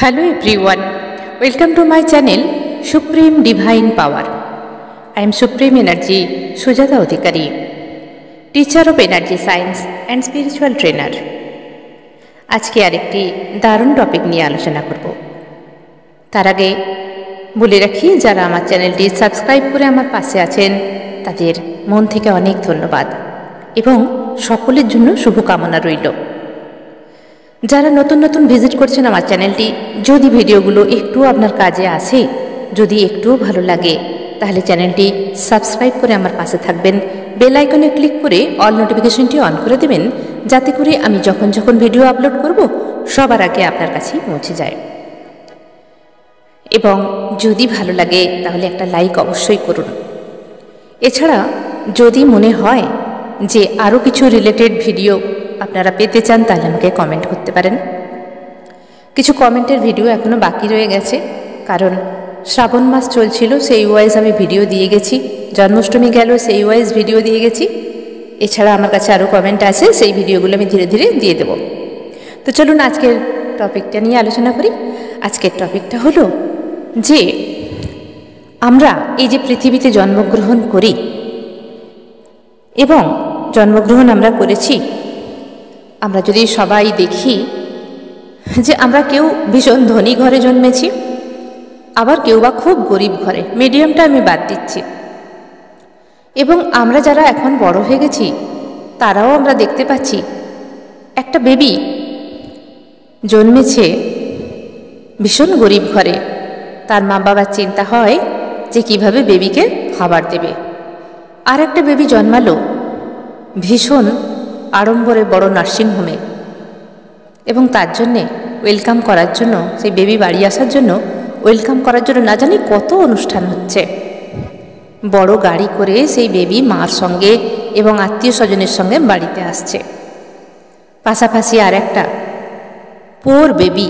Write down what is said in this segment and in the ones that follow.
Hello everyone, welcome to my channel Supreme Divine Power. I am Supreme Energy Sujata Adhikari, teacher of Energy Science and Spiritual Trainer. আজকে আরেকটি দারুণ topic নিয়ে আলোচনা করব। তার আগে বলে রাখি, যারা আমার চ্যানেলটি সাবস্ক্রাইব করে আমার পাশে আছেন তাদের মন থেকে অনেক ধন্যবাদ এবং সকলের জন্য শুভকামনা রইল। যারা নতুন নতুন ভিজিট করছেন আমার চ্যানেলটি, যদি ভিডিওগুলো একটু আপনার কাজে আসে, যদি একটুও ভালো লাগে, তাহলে চ্যানেলটি সাবস্ক্রাইব করে আমার পাশে থাকবেন। বেল আইকনে ক্লিক করে অল নোটিফিকেশনটি অন করে দেবেন, যাতে করে আমি যখন যখন ভিডিও আপলোড করব সবার আগে আপনার কাছেই পৌঁছে যায়। এবং যদি ভালো লাগে তাহলে একটা লাইক অবশ্যই করুন। এছাড়া যদি মনে হয় যে আরও কিছু রিলেটেড ভিডিও আপনারা পেতে চান, তাহলে আমাকে কমেন্ট করতে পারেন। কিছু কমেন্টের ভিডিও এখনও বাকি রয়ে গেছে, কারণ শ্রাবণ মাস চলছিল, সেই ওয়াইজ আমি ভিডিও দিয়ে গেছি। জন্মাষ্টমী গেল, সেই ওয়াইজ ভিডিও দিয়ে গেছি। এছাড়া আমার কাছে আরও কমেন্ট আছে, সেই ভিডিওগুলো আমি ধীরে ধীরে দিয়ে দেব। তো চলুন আজকের টপিকটা নিয়ে আলোচনা করি। আজকের টপিকটা হলো যে আমরা এই যে পৃথিবীতে জন্মগ্রহণ করি এবং জন্মগ্রহণ আমরা করেছি, আমরা যদি সবাই দেখি যে আমরা কেউ ভীষণ ধনী ঘরে জন্মেছি, আবার কেউ বা খুব গরিব ঘরে, মিডিয়ামটা আমি বাদ দিচ্ছি। এবং আমরা যারা এখন বড় হয়ে গেছি তারাও আমরা দেখতে পাচ্ছি একটা বেবি জন্মেছে ভীষণ গরিব ঘরে। তার মা বাবার চিন্তা হয় যে কিভাবে বেবিকে খাবার দেবে। আর একটা বেবি জন্মালো ভীষণ আড়ম্বরে বড় নার্সিংহোমে, এবং তার জন্যে ওয়েলকাম করার জন্য, সেই বেবি বাড়ি আসার জন্য ওয়েলকাম করার জন্য না জানি কত অনুষ্ঠান হচ্ছে। বড় গাড়ি করে সেই বেবি মার সঙ্গে এবং আত্মীয় স্বজনের সঙ্গে বাড়িতে আসছে। পাশাপাশি আর একটা পোর বেবি,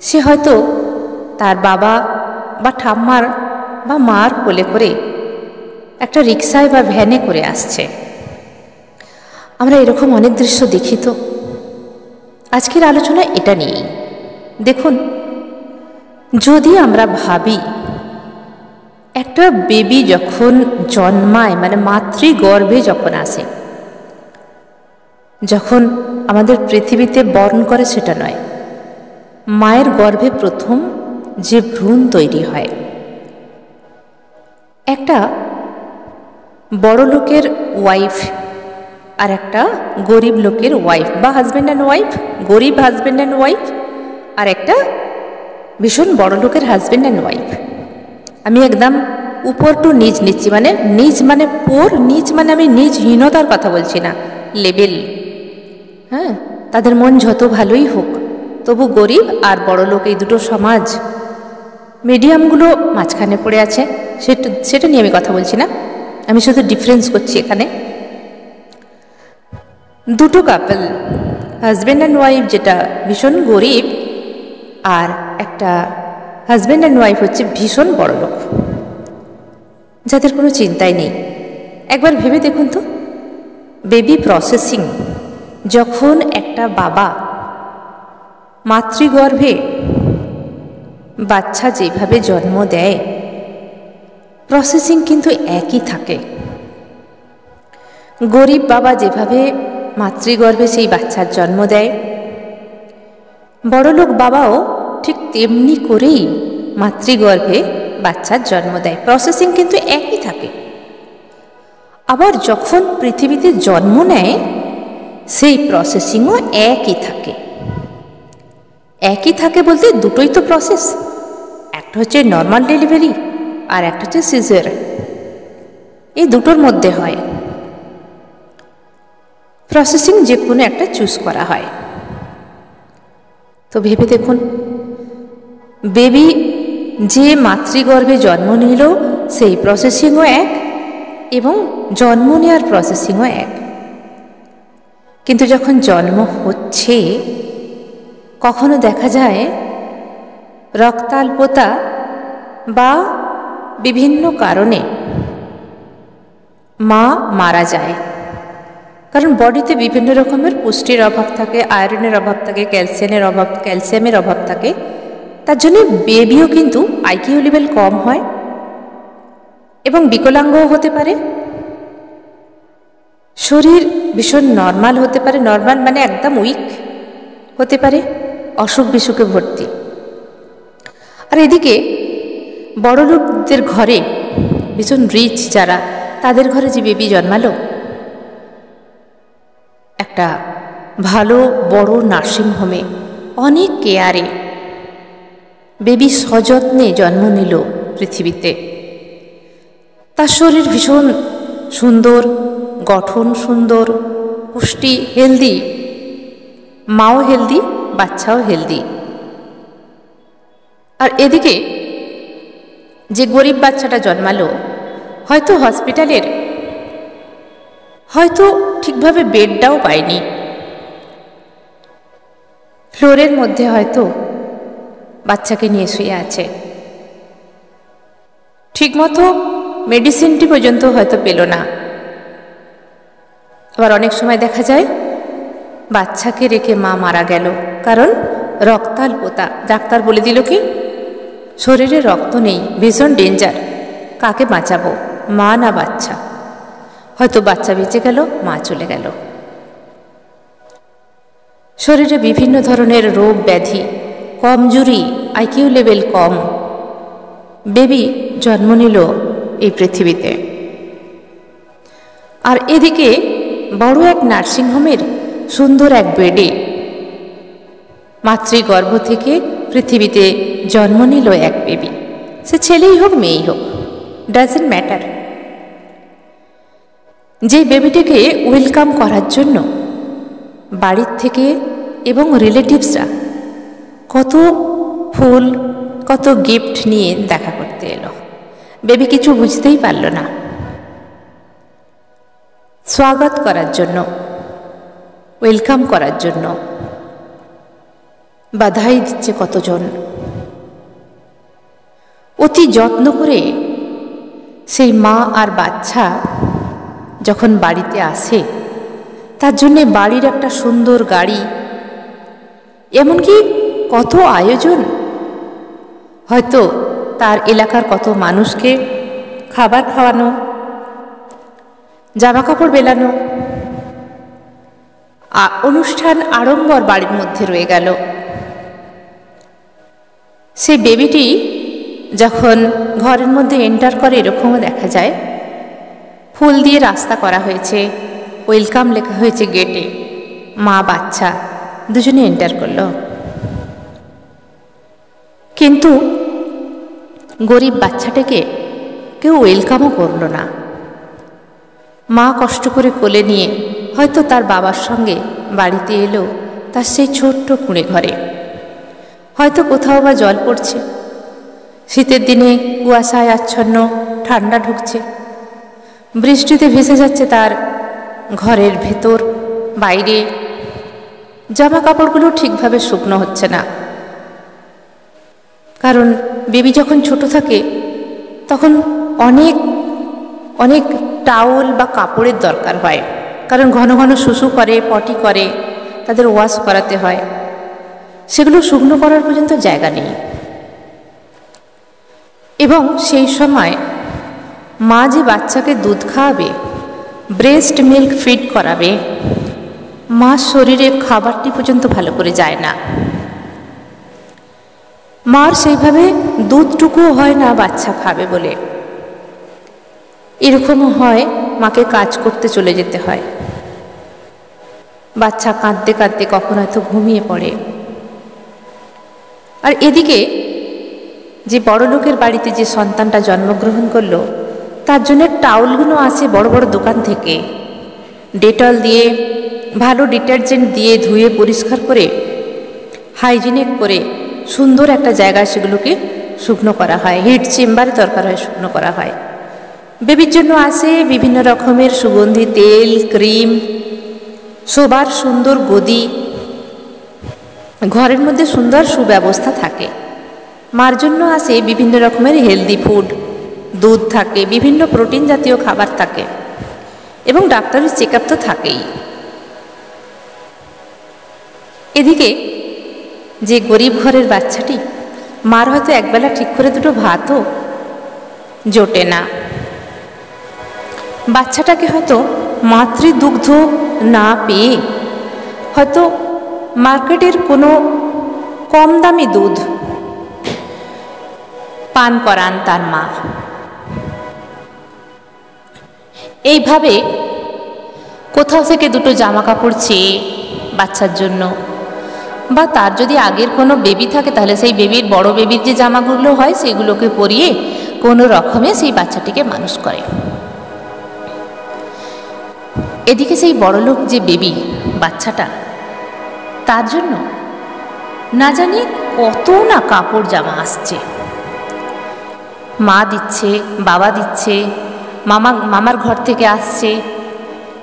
সে হয়তো তার বাবা বা ঠাম্মার বা মার কোলে করে একটা রিক্সায় বা ভ্যানে করে আসছে। আমরা এরকম অনেক দৃশ্য দেখি। তো আজকের আলোচনা এটা নিয়েই। দেখুন, যদি আমরা ভাবি একটা বেবি যখন জন্মায়, মানে মাতৃগর্ভে যখন আসে, যখন আমাদের পৃথিবীতে বরণ করে সেটা নয়, মায়ের গর্ভে প্রথম যে ভ্রূণ তৈরি হয়, একটা বড় লোকের ওয়াইফ আর একটা গরিব লোকের ওয়াইফ বা হাজব্যান্ড অ্যান্ড ওয়াইফ, গরিব হাজব্যান্ড অ্যান্ড ওয়াইফ আর একটা ভীষণ বড় লোকের হাজব্যান্ড অ্যান্ড ওয়াইফ। আমি একদম উপর টু নিচ নিচ্ছি, মানে নিচ মানে পোর, নিচ মানে আমি নিজহীনতার কথা বলছি না, লেভেল। হ্যাঁ, তাদের মন যত ভালোই হোক, তবু গরিব আর বড় লোক এই দুটো সমাজ, মিডিয়ামগুলো মাঝখানে পড়ে আছে। সেটা নিয়ে আমি কথা বলছি না, আমি শুধু ডিফারেন্স করছি এখানে। দুটো কাপল, হাজব্যান্ড অ্যান্ড ওয়াইফ, যেটা ভীষণ গরিব, আর একটা হাজব্যান্ড অ্যান্ড ওয়াইফ হচ্ছে ভীষণ বড় লোক, যাদের কোনো চিন্তাই নেই। একবার ভেবে দেখুন তো, বেবি প্রসেসিং, যখন একটা বাবা মাতৃগর্ভে বাচ্চা যেভাবে জন্ম দেয়, প্রসেসিং কিন্তু একই থাকে। গরিব বাবা যেভাবে মাতৃগর্ভে সেই বাচ্চার জন্ম দেয়, বড়লোক বাবাও ঠিক তেমনি করেই মাতৃগর্ভে বাচ্চার জন্ম দেয়। প্রসেসিং কিন্তু একই থাকে। আবার যখন পৃথিবীতে জন্ম নেয়, সেই প্রসেসিংও একই থাকে। একই থাকে বলতে দুটোই তো প্রসেস, একটা হচ্ছে নর্মাল ডেলিভারি আর একটা হচ্ছে সিজার। এই দুটোর মধ্যে হয় প্রসেসিং, যে কোনো একটা চুজ করা হয়। তো ভেবে দেখুন, বেবি যে মাতৃগর্ভে জন্ম নিল, সেই প্রসেসিংও এক এবং জন্ম নেওয়ার প্রসেসিংও এক। কিন্তু যখন জন্ম হচ্ছে, কখনো দেখা যায় রক্তাল্পতা বা বিভিন্ন কারণে মা মারা যায়। কারণ বডিতে বিভিন্ন রকমের পুষ্টির অভাব থাকে, আয়রনের অভাব থাকে, ক্যালসিয়ামের অভাব থাকে। তার জন্য বেবিও কিন্তু আইকিউ লেভেল কম হয় এবং বিকলাঙ্গও হতে পারে। শরীর ভীষণ নর্মাল হতে পারে, নর্মাল মানে একদম উইক হতে পারে, অসুখ বিসুখে ভর্তি। আর এদিকে বড় লোকদের ঘরে, ভীষণ রিচ যারা, তাদের ঘরে যে বেবি জন্মালো, একটা ভালো বড় নার্সিংহোমে অনেক কেয়ারে বেবি সযত্নে জন্ম নিল পৃথিবীতে। তার শরীর ভীষণ সুন্দর, গঠন সুন্দর, পুষ্টি, হেলদি, মাও হেলদি, বাচ্চাও হেলদি। আর এদিকে যে গরিব বাচ্চাটা জন্মালো, হয়তো হসপিটালের হয়তো ঠিকভাবে বেডটাও পায়নি, ফ্লোরের মধ্যে হয়তো বাচ্চাকে নিয়ে শুয়ে আছে, ঠিকমতো মেডিসিনটি পর্যন্ত হয়তো পেল না। আবার অনেক সময় দেখা যায় বাচ্চাকে রেখে মা মারা গেল, কারণ রক্তাল্পতা। ডাক্তার বলে দিল কি, শরীরে রক্ত নেই, ভীষণ ডেঞ্জার, কাকে বাঁচাবো, মা না বাচ্চা? হয়তো বাচ্চা বেঁচে গেল, মা চলে গেল। শরীরে বিভিন্ন ধরনের রোগ ব্যাধি, কমজোরি, আইকিউ লেভেল কম, বেবি জন্ম নিল এই পৃথিবীতে। আর এদিকে বড় এক নার্সিংহোমের সুন্দর এক বেডে মাতৃগর্ভ থেকে পৃথিবীতে জন্ম নিল এক বেবি। সে ছেলেই হোক মেয়েই হোক, ডাজেন্ট ম্যাটার। যে বেবিটাকে ওয়েলকাম করার জন্য বাড়ির থেকে এবং রিলেটিভসরা কত ফুল, কত গিফট নিয়ে দেখা করতে এলো। বেবি কিছু বুঝতেই পারল না। স্বাগত করার জন্য, ওয়েলকাম করার জন্য বাধাই দিচ্ছে কতজন। অতি যত্ন করে সেই মা আর বাচ্চা যখন বাড়িতে আসে, তার জন্যে বাড়ির একটা সুন্দর গাড়ি, এমনকি কত আয়োজন, হয়তো তার এলাকার কত মানুষকে খাবার খাওয়ানো, জামা কাপড় বেলানো, অনুষ্ঠান আড়ম্বর বাড়ির মধ্যে রয়ে গেল। সেই বেবিটি যখন ঘরের মধ্যে এন্টার করে, এরকমও দেখা যায় ফুল দিয়ে রাস্তা করা হয়েছে, ওয়েলকাম লেখা হয়েছে গেটে, মা বাচ্চা দুজনে এন্টার করলো। কিন্তু গরিব বাচ্চাটাকে কেউ ওয়েলকামও করল না। মা কষ্ট করে কোলে নিয়ে হয়তো তার বাবার সঙ্গে বাড়িতে এলো, তার সেই ছোট্ট কুঁড়ে ঘরে। হয়তো কোথাও বা জল পড়ছে, শীতের দিনে কুয়াশায় আচ্ছন্ন, ঠান্ডা ঢুকছে, বৃষ্টিতে ভেসে যাচ্ছে তার ঘরের ভেতর, বাইরে জামা কাপড়গুলো ঠিকভাবে শুকনো হচ্ছে না। কারণ বেবি যখন ছোট থাকে তখন অনেক অনেক টাওয়েল বা কাপড়ের দরকার হয়, কারণ ঘন ঘন শুশু করে, পটি করে, তাদের ওয়াশ করাতে হয়, সেগুলো শুকনো করার পর্যন্ত জায়গা নেই। এবং সেই সময় মা যে বাচ্চাকে দুধ খাওয়াবে, ব্রেস্ট মিল্ক ফিড করাবে, মার শরীরে খাবারটি পর্যন্ত ভালো করে যায় না। মার সেইভাবে দুধটুকুও হয় না বাচ্চা খাবে বলে। এরকমও হয় মাকে কাজ করতে চলে যেতে হয়, বাচ্চা কাঁদতে কাঁদতে কখন হয়তো ঘুমিয়ে পড়ে। আর এদিকে যে বড় লোকের বাড়িতে যে সন্তানটা জন্মগ্রহণ করলো, তার জন্য টাওয়ালগুলো আসে বড় বড় দোকান থেকে, ডেটল দিয়ে, ভালো ডিটারজেন্ট দিয়ে ধুয়ে পরিষ্কার করে, হাইজিনিক করে সুন্দর একটা জায়গায় সেগুলোকে শুকনো করা হয়, হিট চেম্বারে দরকার হয় শুকনো করা হয়। বেবির জন্য আসে বিভিন্ন রকমের সুগন্ধি তেল, ক্রিম, শোবার সুন্দর গদি, ঘরের মধ্যে সুন্দর সুব্যবস্থা থাকে। মার জন্য আসে বিভিন্ন রকমের হেলদি ফুড, দুধ থাকে, বিভিন্ন প্রোটিন জাতীয় খাবার থাকে। এবং ডাক্তারের চেক আপ তো থাকেই। এদিকে যে গরিব ঘরের বাচ্চাটি, মার হয়তো একবেলা ঠিক করে দুটো ভাতও জোটে না। বাচ্চাটাকে হয়তো মাতৃদুগ্ধ না পেয়ে হয়তো মার্কেটের কোনো কম দামি দুধ পান করান তার মা। এইভাবে কোথাও থেকে দুটো জামা কাপড় চেয়ে বাচ্চার জন্য, বা তার যদি আগের কোনো বেবি থাকে তাহলে সেই বেবির, বড় বেবির যে জামাগুলো হয় সেগুলোকে পরিয়ে কোনো রকমে সেই বাচ্চাটিকে মানুষ করে। এদিকে সেই বড়লোক যে বেবি বাচ্চাটা, তার জন্য না জানি কত না কাপড় জামা আসছে। মা দিচ্ছে, বাবা দিচ্ছে, মামার ঘর থেকে আসছে,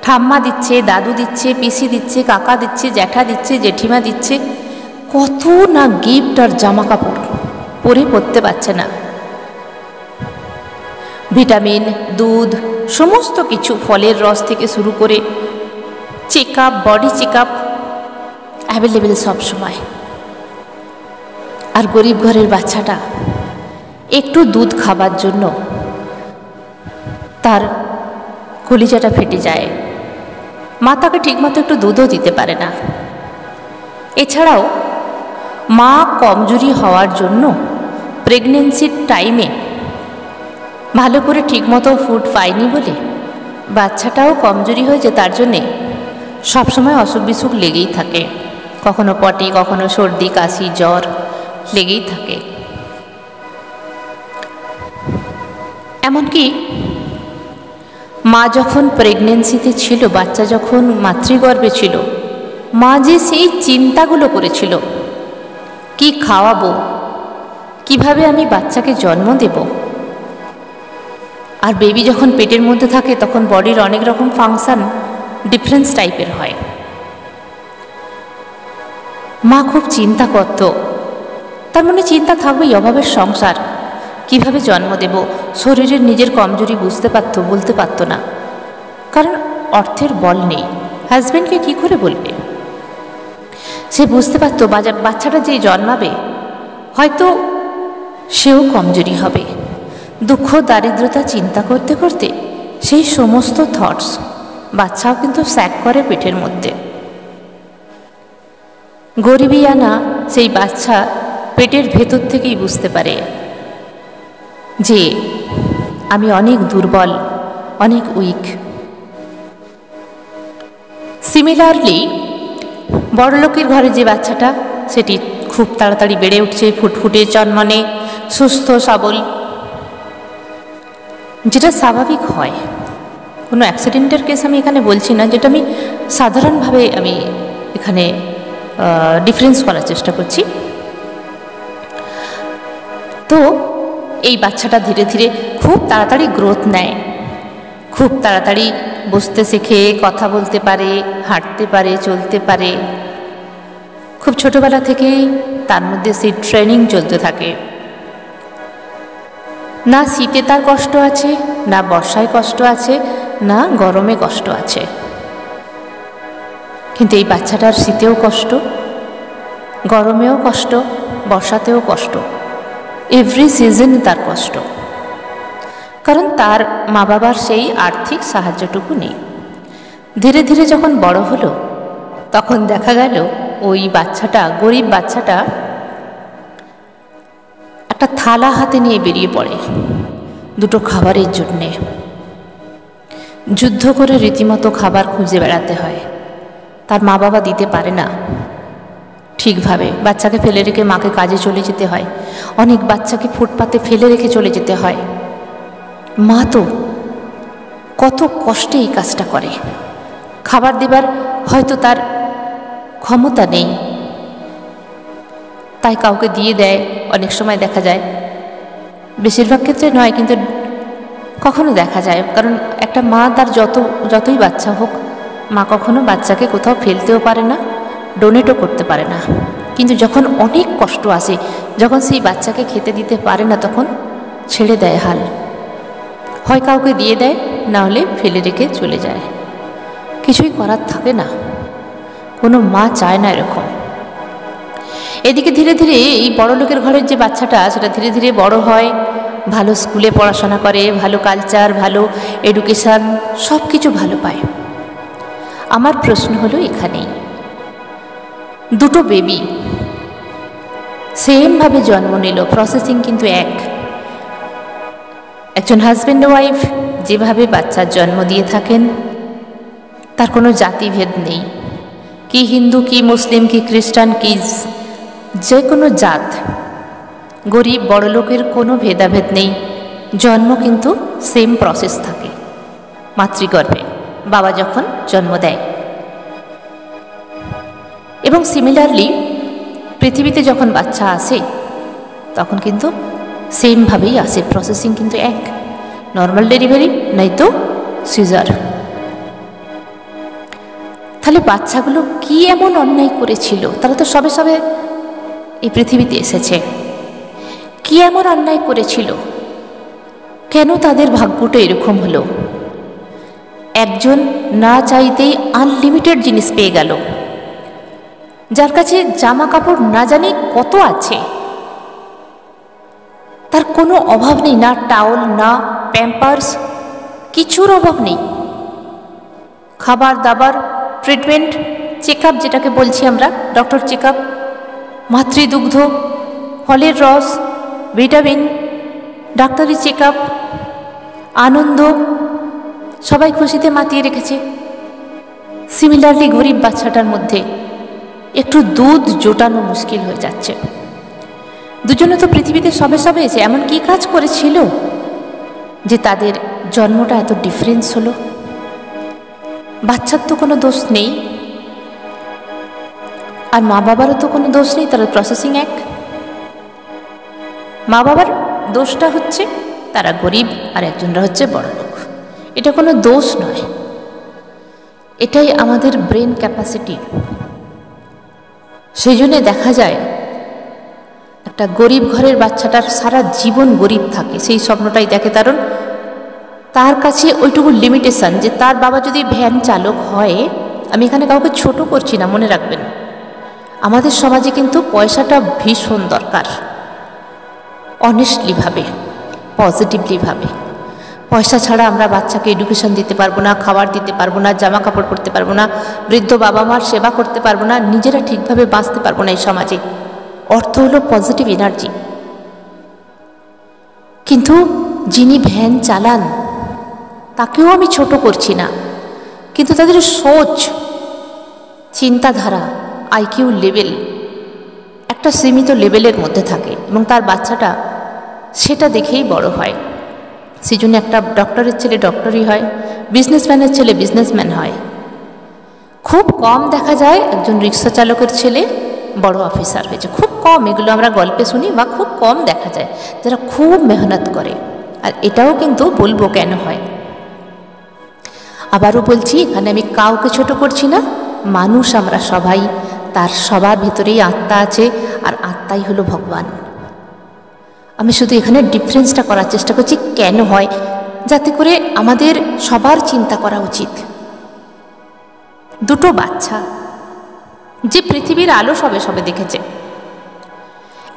ঠাম্মা দিচ্ছে, দাদু দিচ্ছে, পিসি দিচ্ছে, কাকা দিচ্ছে, জ্যাঠা দিচ্ছে, জেঠিমা দিচ্ছে, কত না গিফট আর জামা কাপড় পরে পরতে পারছে না। ভিটামিন, দুধ, সমস্ত কিছু, ফলের রস থেকে শুরু করে check up, body check up available সব সময়। আর গরিব ঘরের বাচ্চাটা একটু দুধ খাবার জন্য তার কলিজাটা ফেটে যায়। মা তাকে ঠিকমতো একটু দুধও দিতে পারে না। এছাড়াও মা কমজোরি হওয়ার জন্য প্রেগনেন্সির টাইমে ভালো করে ঠিকমতো ফুড পায়নি বলে বাচ্চাটাও কমজোরি হয়েছে। তার জন্যে সবসময় অসুখ বিসুখ লেগেই থাকে, কখনো পটি, কখনো সর্দি, কাশি, জ্বর লেগেই থাকে। এমনকি মা যখন প্রেগনেন্সিতে ছিল, বাচ্চা যখন মাতৃগর্ভে ছিল, মা যে সেই চিন্তাগুলো করেছিল, কি খাওয়াবো, কিভাবে আমি বাচ্চাকে জন্ম দেব। আর বেবি যখন পেটের মধ্যে থাকে তখন বডির অনেক রকম ফাংশন ডিফারেন্স টাইপের হয়। মা খুব চিন্তা করত, তার মনে চিন্তা থাকবেই, অভাবের সংসার, কিভাবে জন্ম দেব। শরীরের নিজের কমজোরি বুঝতে পারত, বলতে পারত না, কারণ অর্থের বল নেই। হাজব্যান্ডকে কি করে বলবে? সে বুঝতে পারত বাচ্চাটা যে জন্মাবে হয়তো সেও কমজোরি হবে। দুঃখ, দারিদ্রতা চিন্তা করতে করতে সেই সমস্ত থটস বাচ্চাও কিন্তু স্যাক করে পেটের মধ্যে। গরিবী আনা সেই বাচ্চা পেটের ভেতর থেকেই বুঝতে পারে যে আমি অনেক দুর্বল, অনেক উইক। সিমিলারলি বড়লোকের ঘরে যে বাচ্চাটা, সেটি খুব তাড়াতাড়ি বেড়ে উঠছে, ফুটফুটে, চনমনে, সুস্থ সবল, যেটা স্বাভাবিক হয়। কোনো অ্যাক্সিডেন্টের কেস আমি এখানে বলছি না, যেটা আমি সাধারণভাবে আমি এখানে ডিফারেন্স করার চেষ্টা করছি। তো এই বাচ্চাটা ধীরে ধীরে খুব তাড়াতাড়ি গ্রোথ নেয়, খুব তাড়াতাড়ি বসতে শেখে, কথা বলতে পারে, হাঁটতে পারে, চলতে পারে। খুব ছোটবেলা থেকেই তার মধ্যে সেই ট্রেনিং চলতে থাকে। না শীতে তার কষ্ট আছে, না বর্ষায় কষ্ট আছে, না গরমে কষ্ট আছে। কিন্তু এই বাচ্চাটার শীতেও কষ্ট, গরমেও কষ্ট, বর্ষাতেও কষ্ট, এভরি সিজনে তার কষ্ট। কারণ তার মা বাবার সেই আর্থিক সাহায্যটুকু নেই। ধীরে ধীরে যখন বড় হলো তখন দেখা গেল ওই বাচ্চাটা, গরিব বাচ্চাটা, একটা থালা হাতে নিয়ে বেরিয়ে পড়ে দুটো খাবারের জন্যে। যুদ্ধ করে রীতিমতো খাবার খুঁজে বেড়াতে হয়। তার মা বাবা দিতে পারে না ঠিকভাবে, বাচ্চাকে ফেলে রেখে মাকে কাজে চলে যেতে হয়। অনেক বাচ্চাকে ফুটপাতে ফেলে রেখে চলে যেতে হয়। মা তো কত কষ্টে এই কাজটা করে। খাবার দেবার হয়তো তার ক্ষমতা নেই, তাই কাউকে দিয়ে দেয়। অনেক সময় দেখা যায়, বেশিরভাগ ক্ষেত্রে নয় কিন্তু কখনো দেখা যায়, কারণ একটা মা তার যতই বাচ্চা হোক, মা কখনো বাচ্চাকে কোথাও ফেলতেও পারে না, ডোনেটও করতে পারে না। কিন্তু যখন অনেক কষ্ট আসে, যখন সেই বাচ্চাকে খেতে দিতে পারে না, তখন ছেড়ে দেয় হাল। হয় কাউকে দিয়ে দেয়, না হলে ফেলে রেখে চলে যায়। কিছুই করার থাকে না, কোনো মা চায় না এরকম। এদিকে ধীরে ধীরে এই বড় লোকের ঘরের যে বাচ্চাটা, সেটা ধীরে ধীরে বড় হয়, ভালো স্কুলে পড়াশোনা করে, ভালো কালচার, ভালো এডুকেশান, সব কিছু ভালো পায়। আমার প্রশ্ন হলো এখানেই, দুটো বেবি সেমভাবে জন্ম নিল, প্রসেসিং কিন্তু একজন হাজব্যান্ড ওয়াইফ যেভাবে বাচ্চার জন্ম দিয়ে থাকেন, তার কোনো জাতিভেদ নেই। কি হিন্দু, কি মুসলিম, কি খ্রিস্টান, কি যে কোনো জাত, গরিব বড়লোকের কোনো ভেদাভেদ নেই। জন্ম কিন্তু সেম প্রসেস থাকে মাতৃগর্ভে, বাবা যখন জন্ম দেয়। এবং সিমিলারলি পৃথিবীতে যখন বাচ্চা আসে তখন কিন্তু সেমভাবেই আসে, প্রসেসিং কিন্তু নর্মাল ডেলিভারি নয়তো সিজার। তাহলে বাচ্চাগুলো কি এমন অন্যায় করেছিল? তারা তো সবে সবে এই পৃথিবীতে এসেছে, কি এমন অন্যায় করেছিল? কেন তাদের ভাগ্যটা এরকম হলো? একজন না চাইতেই আনলিমিটেড জিনিস পেয়ে গেল, যার কাছে জামা কাপড় না জানি কত আছে, তার কোনো অভাব নেই, না টাওয়াল, না প্যাম্পার্স, কিছুর অভাব নেই। খাবার দাবার, ট্রিটমেন্ট, চেক আপ যেটাকে বলছি আমরা, ডক্টর চেক আপ, মাতৃদুগ্ধ, ফলের রস, ভিটামিন, ডাক্তারি চেক আপ, আনন্দ, সবাই খুশিতে মাতিয়ে রেখেছে। সিমিলারলি গরিব বাচ্চাটার মধ্যে একটু দুধ জোটানো মুশকিল হয়ে যাচ্ছে। দুজনে তো পৃথিবীতে সবে সবে এসে এমন কি কাজ করেছিল যে তাদের জন্মটা এত ডিফারেন্স হলো? বাচ্চার তো কোনো দোষ নেই, আর মা বাবারও তো কোনো দোষ নেই, তারা প্রসেসিং মা বাবার দোষটা হচ্ছে তারা গরিব আর একজনরা হচ্ছে বড় লোক। এটা কোনো দোষ নয়, এটাই আমাদের ব্রেন ক্যাপাসিটি। সেই জন্যে দেখা যায় একটা গরিব ঘরের বাচ্চাটার সারা জীবন গরিব থাকে, সেই স্বপ্নটাই দেখে, কারণ তার কাছে ওইটুকু লিমিটেশন যে তার বাবা যদি ভ্যান চালক হয়। আমি এখানে কাউকে ছোট করছি না, মনে রাখবেন, আমাদের সমাজে কিন্তু পয়সাটা ভীষণ দরকার, অনেস্টলিভাবে, পজিটিভলিভাবে। পয়সা ছাড়া আমরা বাচ্চাকে এডুকেশন দিতে পারবো না, খাবার দিতে পারবো না, জামা কাপড় পরতে পারবো না, বৃদ্ধ বাবা মার সেবা করতে পারবো না, নিজেরা ঠিকভাবে বাঁচতে পারবো না এই সমাজে। অর্থ হলো পজিটিভ এনার্জি। কিন্তু যিনি ভ্যান চালান তাকেও আমি ছোট করছি না, কিন্তু তাদের সোচ, চিন্তাধারা, আইকিউ লেভেল একটা সীমিত লেভেলের মধ্যে থাকে, এবং তার বাচ্চাটা সেটা দেখেই বড় হয়। সেই জন্য একটা ডক্টরের ছেলে ডক্টরই হয়, বিজনেসম্যানের ছেলে বিজনেসম্যান হয়। খুব কম দেখা যায় একজন রিক্সা চালকের ছেলে বড় অফিসার হয়েছে, খুব কম। এগুলো আমরা গল্পে শুনি, বা খুব কম দেখা যায় যারা খুব মেহনত করে। আর এটাও কিন্তু বলবো কেন হয়। আবারও বলছি, এখানে আমি কাউকে ছোট করছি না, মানুষ আমরা সবাই, তার সবার ভিতরেই আত্মা আছে, আর আত্মাই হলো ভগবান। আমি শুধু এখানে ডিফারেন্সটা করার চেষ্টা করছি কেন হয়, যাতে করে আমাদের সবার চিন্তা করা উচিত। দুটো বাচ্চা যে পৃথিবীর আলো সবে সবে দেখেছে,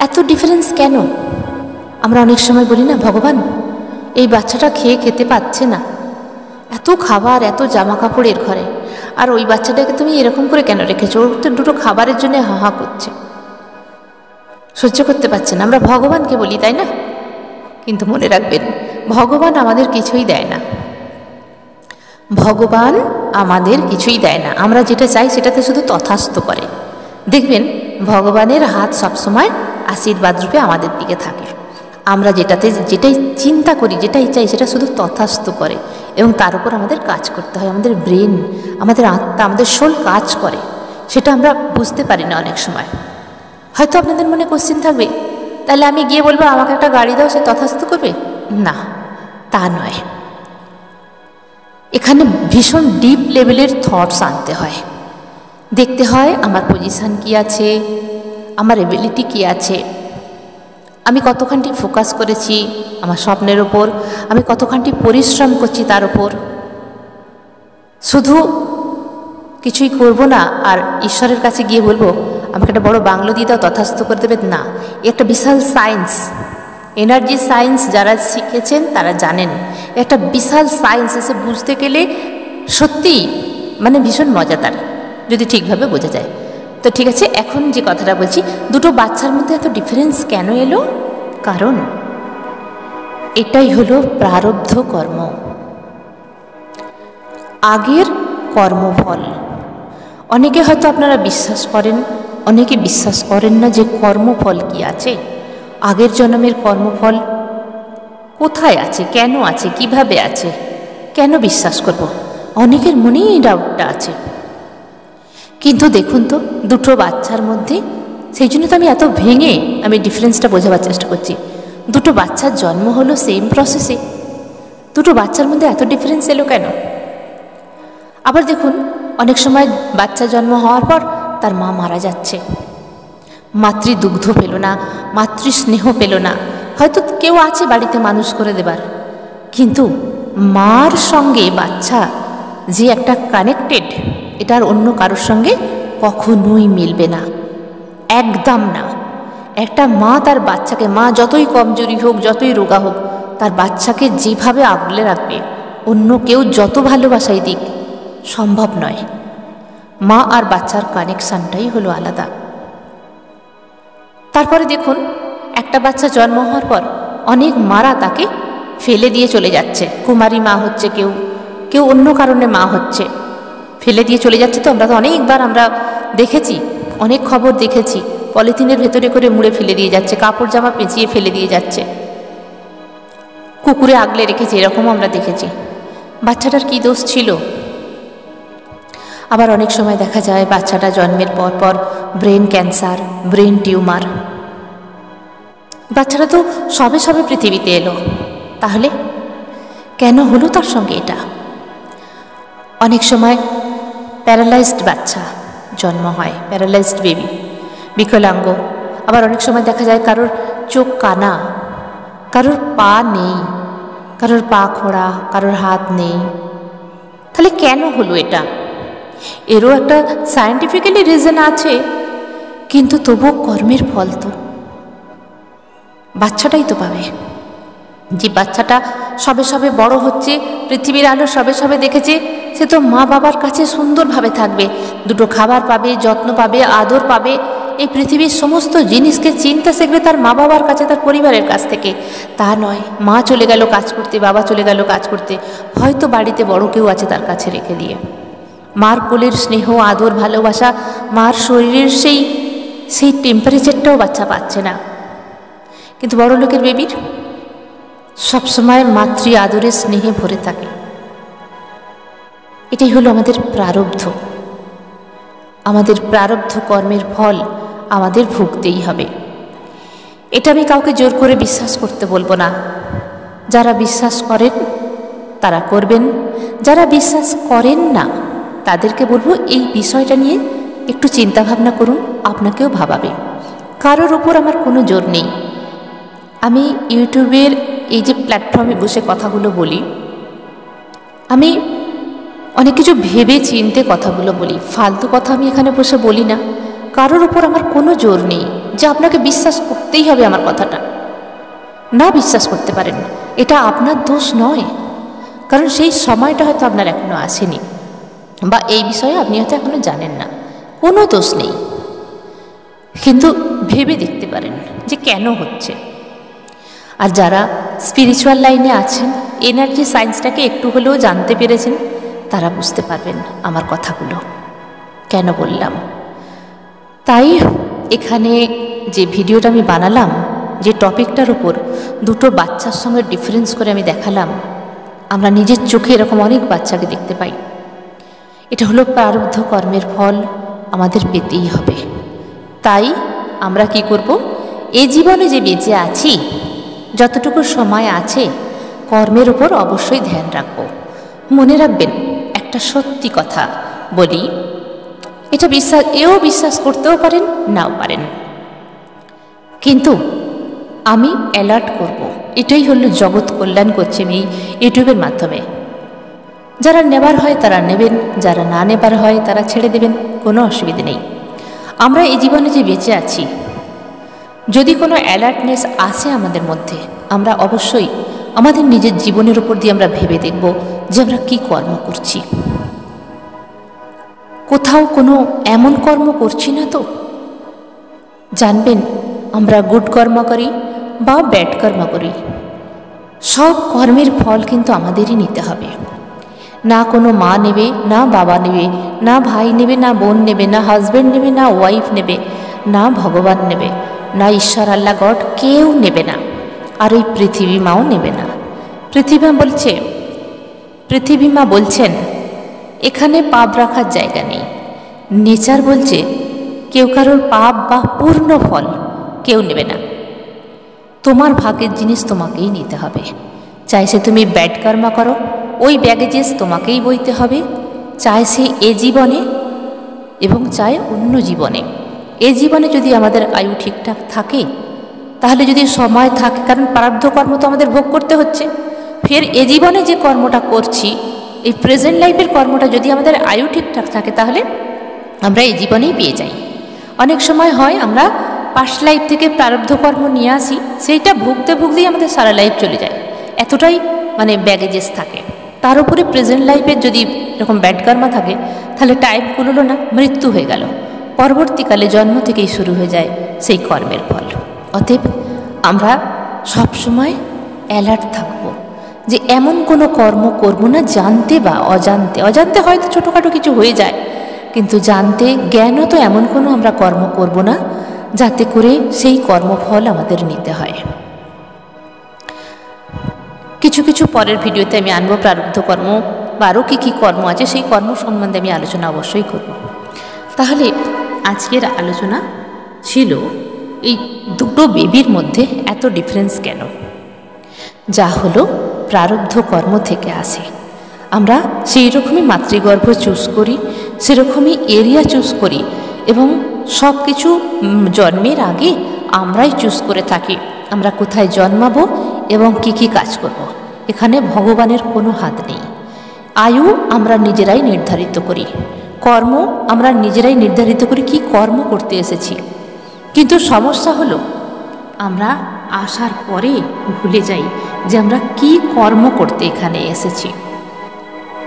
এত ডিফারেন্স কেন? আমরা অনেক সময় বলি না, ভগবান এই বাচ্চাটা খেতে পাচ্ছে না, এত খাবার, এত জামা কাপড়ের ঘরে, আর ওই বাচ্চাটাকে তুমি এরকম করে কেন রেখেছো? ওর তো দুটো খাবারের জন্য হাহা করছে, সহ্য করতে পারছে না। আমরা ভগবানকে বলি, তাই না? কিন্তু মনে রাখবেন, ভগবান আমাদের কিছুই দেয় না, ভগবান আমাদের কিছুই দেয় না। আমরা যেটা চাই সেটাতে শুধু তথাস্তু করে। দেখবেন ভগবানের হাত সবসময় আশীর্বাদ রূপে আমাদের দিকে থাকে। আমরা যেটাই চিন্তা করি, যেটাই চাই, সেটা শুধু তথাস্তু করে, এবং তার উপর আমাদের কাজ করতে হয়। আমাদের ব্রেন, আমাদের আত্মা, আমাদের সোল কাজ করে, সেটা আমরা বুঝতে পারি না অনেক সময়। হয়তো আপনাদের মনে কোশ্চেন থাকবে, তাহলে আমি গিয়ে বলবো আমাকে একটা গাড়ি দাও, সে তথাস্তু করবে? না, তা নয়। এখানে ভীষণ ডিপ লেভেলের থটস আনতে হয়, দেখতে হয় আমার পজিশন কি আছে, আমার এবিলিটি কি আছে, আমি কতখানি ফোকাস করেছি আমার স্বপ্নের ওপর, আমি কতখানি পরিশ্রম করছি তার ওপর। শুধু কিছুই করব না আর ঈশ্বরের কাছে গিয়ে বলবো আমাকে একটা বড় বাংলো দিয়ে দাও, তথাস্থ করে দেবে, না। একটা বিশাল সায়েন্স, এনার্জি সায়েন্স যারা শিখেছেন তারা জানেন একটা বিশাল সায়েন্স, এসে বুঝতে গেলে সত্যি মানে ভীষণ মজাদার যদি ঠিকভাবে বোঝা যায়। তো ঠিক আছে, এখন যে কথাটা বলছি, দুটো বাচ্চার মধ্যে এত ডিফারেন্স কেন এলো? কারণ এটাই হলো প্রারব্ধ কর্ম, আগের কর্মফল। অনেকে হয়তো আপনারা বিশ্বাস করেন, অনেকে বিশ্বাস করেন না যে কর্মফল কি আছে, আগের জন্মের কর্মফল কোথায় আছে, কেন আছে, কিভাবে আছে, কেন বিশ্বাস করব? অনেকের মনেই এই ডাউটটা আছে। কিন্তু দেখুন তো দুটো বাচ্চার মধ্যে, সেই জন্য তো আমি এত ভেঙে আমি ডিফারেন্সটা বোঝাবার চেষ্টা করছি। দুটো বাচ্চার জন্ম হলো সেম প্রসেসে, দুটো বাচ্চার মধ্যে এত ডিফারেন্স এলো কেন? আবার দেখুন অনেক সময় বাচ্চা জন্ম হওয়ার পর তার মা মারা যাচ্ছে, মাতৃদুগ্ধ পেল না, মাতৃস্নেহ পেল না। হয়তো কেউ আছে বাড়িতে মানুষ করে দেবার, কিন্তু মার সঙ্গে বাচ্চা যে একটা কানেক্টেড, এটা আর অন্য কারোর সঙ্গে কখনোই মিলবে না, একদম না। একটা মা তার বাচ্চাকে, মা যতই কমজোরি হোক, যতই রোগা হোক, তার বাচ্চাকে যেভাবে আগলে রাখবে অন্য কেউ যত ভালোবাসাই দিক সম্ভব নয়। মা আর বাচ্চার কানেকশানটাই হলো আলাদা। তারপরে দেখুন একটা বাচ্চা জন্ম হওয়ার পর অনেক মারা তাকে ফেলে দিয়ে চলে যাচ্ছে, কুমারী মা হচ্ছে, কেউ কেউ অন্য কারণে মা হচ্ছে, ফেলে দিয়ে চলে যাচ্ছে। তো আমরা তো অনেকবার আমরা দেখেছি, অনেক খবর দেখেছি, পলিথিনের ভেতরে করে মুড়ে ফেলে দিয়ে যাচ্ছে, কাপড় জামা পেঁচিয়ে ফেলে দিয়ে যাচ্ছে, কুকুরে আগলে রেখেছে, এরকমও আমরা দেখেছি। বাচ্চাটার কি দোষ ছিল? আবার অনেক সময় দেখা যায় বাচ্চাটা জন্মের পর পর ব্রেন ক্যান্সার, ব্রেন টিউমার। বাচ্চাটা তো সবে সবে পৃথিবীতে এলো, তাহলে কেন হলো তার সঙ্গে এটা? অনেক সময় প্যারালাইজড বাচ্চা জন্ম হয়, প্যারালাইজড বেবি, বিকলাঙ্গ। আবার অনেক সময় দেখা যায় কারোর চোখ কানা, কারোর পা নেই, কারোর পা খোড়া, কারোর হাত নেই। তাহলে কেন হলো এটা? এরও একটা সায়েন্টিফিক্যালি রিজন আছে, কিন্তু তবুও কর্মের ফল তো বাচ্চাটাই তো পাবে। যে বাচ্চাটা সবে সবে বড় হচ্ছে, পৃথিবীর আলো সবে সবে দেখেছে, সে তো মা বাবার কাছে সুন্দরভাবে থাকবে, দুটো খাবার পাবে, যত্ন পাবে, আদর পাবে, এই পৃথিবীর সমস্ত জিনিসকে চিন্তা শিখবে তার মা বাবার কাছে, তার পরিবারের কাছ থেকে। তা নয়, মা চলে গেল কাজ করতে, বাবা চলে গেল কাজ করতে, হয়তো বাড়িতে বড় কেউ আছে তার কাছে রেখে দিয়ে। মার কোলের স্নেহ, আদর, ভালোবাসা, মার শরীরের সেই টেম্পারেচারটাও বাচ্চা পাচ্ছে না। কিন্তু বড় লোকের বেবির সবসময় মাতৃ আদরের স্নেহে ভরে থাকে। এটাই হলো আমাদের প্রারব্ধ, আমাদের প্রারব্ধ কর্মের ফল আমাদের ভুগতেই হবে। এটা আমি কাউকে জোর করে বিশ্বাস করতে বলবো না। যারা বিশ্বাস করেন তারা করবেন, যারা বিশ্বাস করেন না তাদেরকে বলবো এই বিষয়টা নিয়ে একটু চিন্তা ভাবনা করুন, আপনাকেও ভাবাবে। কারোর ওপর আমার কোনো জোর নেই। আমি ইউটিউবের এই যে প্ল্যাটফর্মে বসে কথাগুলো বলি, আমি অনেক কিছু ভেবে চিনতে কথাগুলো বলি, ফালতু কথা আমি এখানে বসে বলি না। কারোর ওপর আমার কোনো জোর নেই যে আপনাকে বিশ্বাস করতেই হবে আমার কথাটা। না বিশ্বাস করতে পারেন, এটা আপনার দোষ নয়, কারণ সেই সময়টা হয়তো আপনার এখনো আসেনি, বা এই বিষয়ে আপনি হয়তো এখনো জানেন না, কোনো দোষ নেই। কিন্তু ভেবে দেখতে পারেন যে কেন হচ্ছে। আর যারা স্পিরিচুয়াল লাইনে আছেন, এনার্জি সায়েন্সটাকে একটু হলেও জানতে পেরেছেন, তারা বুঝতে পারবেন আমার কথাগুলো কেন বললাম। তাই এখানে যে ভিডিওটা আমি বানালাম, যে টপিকটার উপর দুটো বাচ্চার সঙ্গে ডিফারেন্স করে আমি দেখালাম, আমরা নিজের চোখে এরকম অনেক বাচ্চাকে দেখতে পাই। এটা হলো প্রারব্ধ কর্মের ফল, আমাদের পেতেই হবে। তাই আমরা কি করব, এই জীবনে যে বেঁচে আছি, যতটুকু সময় আছে, কর্মের উপর অবশ্যই ধ্যান রাখব। মনে রাখবেন, একটা সত্যি কথা বলি, এটা বিশ্বাস করতেও পারেন, নাও পারেন, কিন্তু আমি অ্যালার্ট করব। এটাই হলো জগৎ কল্যাণ করছে এই ইউটিউবের মাধ্যমে। যারা নেবার হয় তারা নেবেন, যারা না নেবার হয় তারা ছেড়ে দেবেন, কোনো অসুবিধে নেই। আমরা এই জীবনে যে বেঁচে আছি, যদি কোনো অ্যালার্টনেস আসে আমাদের মধ্যে, আমরা অবশ্যই আমাদের নিজের জীবনের উপর দিয়ে আমরা ভেবে দেখব যে আমরা কী কর্ম করছি। কোথাও কোনো এমন কর্ম করছি না তো? জানবেন, আমরা গুড কর্ম করি বা ব্যাড কর্ম করি, সব কর্মের ফল কিন্তু আমাদেরই নিতে হবে। না কোনো মা নেবে, না বাবা নেবে, না ভাই নেবে, না বোন নেবে, না হাজব্যান্ড নেবে, না ওয়াইফ নেবে, না ভগবান নেবে, না ঈশ্বর আল্লাহ গড, কেউ নেবে না। আর এই পৃথিবী মাও নেবে না। পৃথিবী মা বলছেন এখানে পাপ রাখার জায়গা নেই। নেচার বলছে কেউ কারোর পাপ বা পূর্ণ ফল কেউ নেবে না। তোমার ভাগ্যের জিনিস তোমাকেই নিতে হবে। চাই সে তুমি ব্যাড কর্মা করো, ওই ব্যাগেজেস তোমাকেই বইতে হবে, চাই সে এ জীবনে এবং চাই অন্য জীবনে। এ জীবনে যদি আমাদের আয়ু ঠিকঠাক থাকে, তাহলে যদি সময় থাকে, কারণ প্রারব্ধ কর্ম তো আমাদের ভোগ করতে হচ্ছে, ফের এ জীবনে যে কর্মটা করছি, এই প্রেজেন্ট লাইফের কর্মটা যদি আমাদের আয়ু ঠিকঠাক থাকে, তাহলে আমরা এই জীবনেই পেয়ে যাই। অনেক সময় হয় আমরা পাস্ট লাইফ থেকে প্রারব্ধ কর্ম নিয়ে আসি, সেইটা ভুগতে ভুগতেই আমাদের সারা লাইফ চলে যায়, এতটাই ব্যাগেজেস থাকে। তার উপরে প্রেজেন্ট লাইফের যদি এরকম ব্যাড কর্মা থাকে, তাহলে টাইম কুলোলো না, মৃত্যু হয়ে গেল, পরবর্তীকালে জন্ম থেকেই শুরু হয়ে যায় সেই কর্মের ফল। অতএব আমরা সবসময় অ্যালার্ট থাকব যে এমন কোনো কর্ম করব না জানতে বা অজান্তে। অজান্তে হয়তো ছোটোখাটো কিছু হয়ে যায়, কিন্তু জানতে জ্ঞানত এমন কোনো আমরা কর্ম করব না যাতে করে সেই কর্মফল আমাদের নিতে হয়। কিছু কিছু পরের ভিডিওতে আমি আনবো প্রারব্ধ কর্ম বা আরও কী কী কর্ম আছে, সেই কর্ম সম্বন্ধে আমি আলোচনা অবশ্যই করব। তাহলে আজকের আলোচনা ছিল এই দুটো বেবির মধ্যে এত ডিফারেন্স কেন? যা হলো প্রারব্ধ কর্ম থেকে আসে। আমরা সেই রকমই মাতৃগর্ভ চুজ করি, সেরকমই এরিয়া চুজ করি, এবং সব কিছু জন্মের আগে আমরাই চুজ করে থাকি আমরা কোথায় জন্মাবো এবং কি কি কাজ করব। এখানে ভগবানের কোনো হাত নেই। আয়ু আমরা নিজেরাই নির্ধারিত করি, কর্ম আমরা নিজেরাই নির্ধারিত করি কি কর্ম করতে এসেছি। কিন্তু সমস্যা হলো আমরা আসার পরে ভুলে যাই যে আমরা কি কর্ম করতে এখানে এসেছি।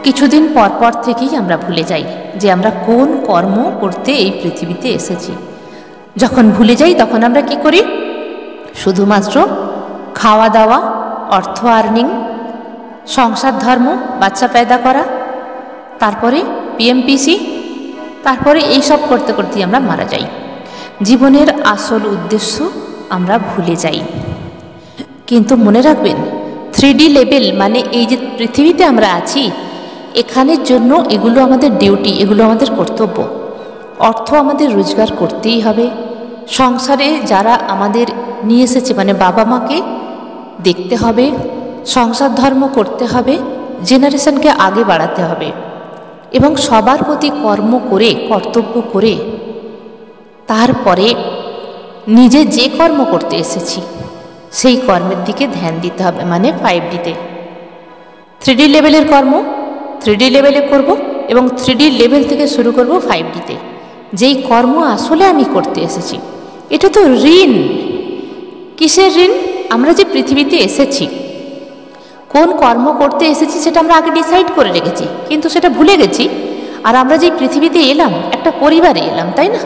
কিছুদিন পর পর থেকেই আমরা ভুলে যাই যে আমরা কোন কর্ম করতে এই পৃথিবীতে এসেছি। যখন ভুলে যাই তখন আমরা কি করি? শুধুমাত্র খাওয়া দাওয়া, অর্থ আর্নিং, সংসার ধর্ম, বাচ্চা পয়দা করা, তারপরে পিএমপিসি, তারপরে এইসব করতে করতেই আমরা মারা যাই। জীবনের আসল উদ্দেশ্য আমরা ভুলে যাই। কিন্তু মনে রাখবেন, 3D লেভেল মানে এই যে পৃথিবীতে আমরা আছি, এখানের জন্য এগুলো আমাদের ডিউটি, এগুলো আমাদের কর্তব্য। অর্থ আমাদের রোজগার করতেই হবে। সংসারে যারা আমাদের নিয়ে এসেছে মানে বাবা মাকে দেখতে হবে, সংসার ধর্ম করতে হবে, জেনারেশনকে আগে বাড়াতে হবে, এবং সবার প্রতি কর্ম করে, কর্তব্য করে, তারপরে নিজে যে কর্ম করতে এসেছি সেই কর্মের দিকে ধ্যান দিতে হবে, মানে 5Dতে। 3D লেভেলের কর্ম 3D লেভেলে করব, এবং 3D লেভেল থেকে শুরু করব 5Dতে। যেই কর্ম আসলে আমি করতে এসেছি, এটা তো ঋণ। কিসের ঋণ? আমরা যে পৃথিবীতে এসেছি, কোন কর্ম করতে এসেছি সেটা আমরা আগে ডিসাইড করে রেখেছি, কিন্তু সেটা ভুলে গেছি। আর আমরা যে পৃথিবীতে এলাম, একটা পরিবারে এলাম, তাই না?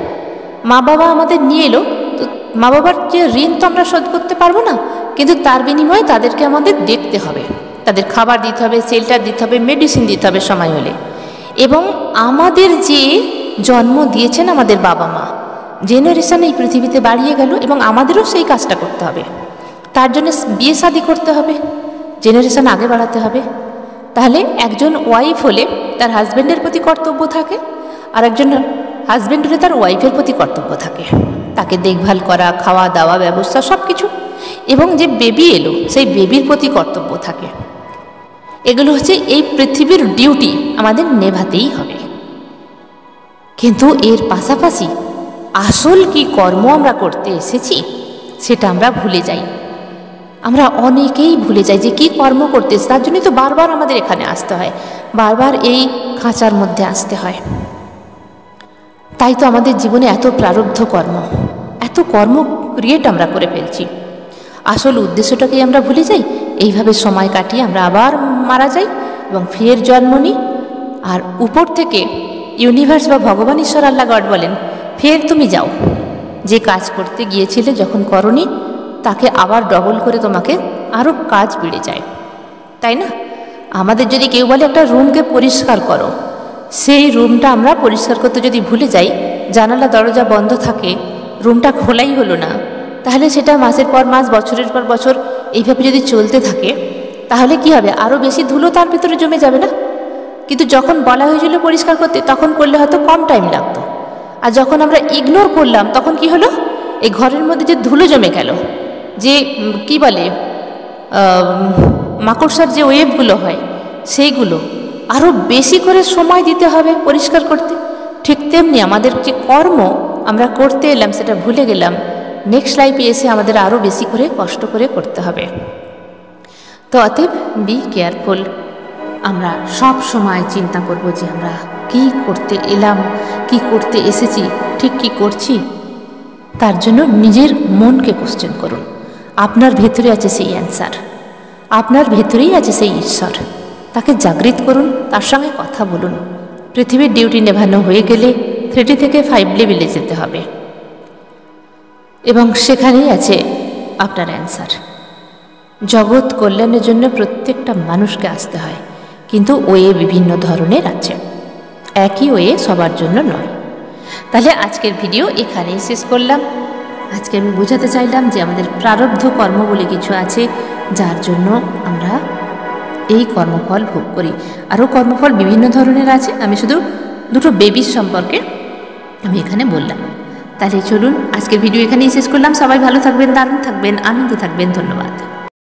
মা বাবা আমাদের নিয়ে এলো, তো মা বাবার যে ঋণ তো আমরা শোধ করতে পারবো না, কিন্তু তার বিনিময়ে তাদেরকে আমাদের দেখতে হবে, তাদের খাবার দিতে হবে, শেল্টার দিতে হবে, মেডিসিন দিতে হবে সময় হলে। এবং আমাদের যে জন্ম দিয়েছেন আমাদের বাবা মা, জেনারেশন এই পৃথিবীতে বাড়িয়ে গেল, এবং আমাদেরও সেই কাজটা করতে হবে। তার জন্য বিয়ে শাদী করতে হবে, জেনারেশন আগে বাড়াতে হবে। তাহলে একজন ওয়াইফ হলে তার হাজব্যান্ডের প্রতি কর্তব্য থাকে, আর একজন হাজব্যান্ড হলে তার ওয়াইফের প্রতি কর্তব্য থাকে, তাকে দেখভাল করা, খাওয়া দাওয়া ব্যবস্থা সব কিছু। এবং যে বেবি এলো সেই বেবির প্রতি কর্তব্য থাকে। এগুলো হচ্ছে এই পৃথিবীর ডিউটি, আমাদের নেভাতেই হবে। কিন্তু এর পাশাপাশি আসল কি কর্ম আমরা করতে এসেছি, সেটা আমরা ভুলে যাই। আমরা অনেকেই ভুলে যাই যে কী কর্ম করতেছি, তার জন্যই তো বারবার আমাদের এখানে আসতে হয়, বারবার এই খাঁচার মধ্যে আসতে হয়। তাই তো আমাদের জীবনে এত প্রারব্ধ কর্ম, এত কর্ম ক্রিয়েট আমরা করে ফেলছি। আসল উদ্দেশ্যটাকেই আমরা ভুলে যাই। এইভাবে সময় কাটিয়ে আমরা আবার মারা যাই এবং ফের জন্ম নিই। আর উপর থেকে ইউনিভার্স বা ভগবান ঈশ্বর আল্লাহ গড বলেন, ফের তুমি যাও, যে কাজ করতে গিয়েছিলে যখন করনি তাকে আবার ডবল করে তোমাকে আরও কাজ বেড়ে যায়, তাই না? আমাদের যদি কেউ বলে একটা রুমকে পরিষ্কার করো, সেই রুমটা আমরা পরিষ্কার করতে যদি ভুলে যাই, জানালা দরজা বন্ধ থাকে, রুমটা খোলাই হলো না, তাহলে সেটা মাসের পর মাস, বছরের পর বছর এইভাবে যদি চলতে থাকে, তাহলে কি হবে? আরও বেশি ধুলো তার ভিতরে জমে যাবে না? কিন্তু যখন বলা হয়েছিল পরিষ্কার করতে, তখন করলে হয়তো কম টাইম লাগতো। আর যখন আমরা ইগনোর করলাম, তখন কি হলো? এই ঘরের মধ্যে যে ধুলো জমে গেল, যে কি বলে মাকড়সার যে ওয়েবগুলো হয়, সেইগুলো আরও বেশি করে সময় দিতে হবে পরিষ্কার করতে। ঠিক তেমনি আমাদের যে কর্ম আমরা করতে এলাম সেটা ভুলে গেলাম, নেক্সট লাইফে এসে আমাদের আরও বেশি করে কষ্ট করে করতে হবে। তো অতএব বি কেয়ারফুল। আমরা সব সময় চিন্তা করব যে আমরা কি করতে এলাম, কি করতে এসেছি, ঠিক কি করছি। তার জন্য নিজের মনকে কোশ্চেন করুন। আপনার ভেতরে আছে সেই অ্যান্সার, আপনার ভেতরেই আছে সেই ঈশ্বর। তাকে জাগৃত করুন, তার সঙ্গে কথা বলুন। পৃথিবীর ডিউটি নেভানো হয়ে গেলে 3 থেকে 5 লেভেলে যেতে হবে এবং সেখানেই আছে আপনার অ্যান্সার। জগৎ কল্যাণের জন্য প্রত্যেকটা মানুষকে আসতে হয়, কিন্তু ওয়ে বিভিন্ন ধরনের আছে, একই ওয়ে সবার জন্য নয়। তাহলে আজকের ভিডিও এখানেই শেষ করলাম। আজকে আমি বোঝাতে চাইলাম যে আমাদের প্রারব্ধ কর্ম বলে কিছু আছে, যার জন্য আমরা এই কর্মফল ভোগ করি। আরও কর্মফল বিভিন্ন ধরনের আছে, আমি শুধু দুটো বেবির সম্পর্কে আমি এখানে বললাম। তাহলে চলুন আজকের ভিডিও এখানেই শেষ করলাম। সবাই ভালো থাকবেন, দারুণ থাকবেন, আনন্দ থাকবেন। ধন্যবাদ।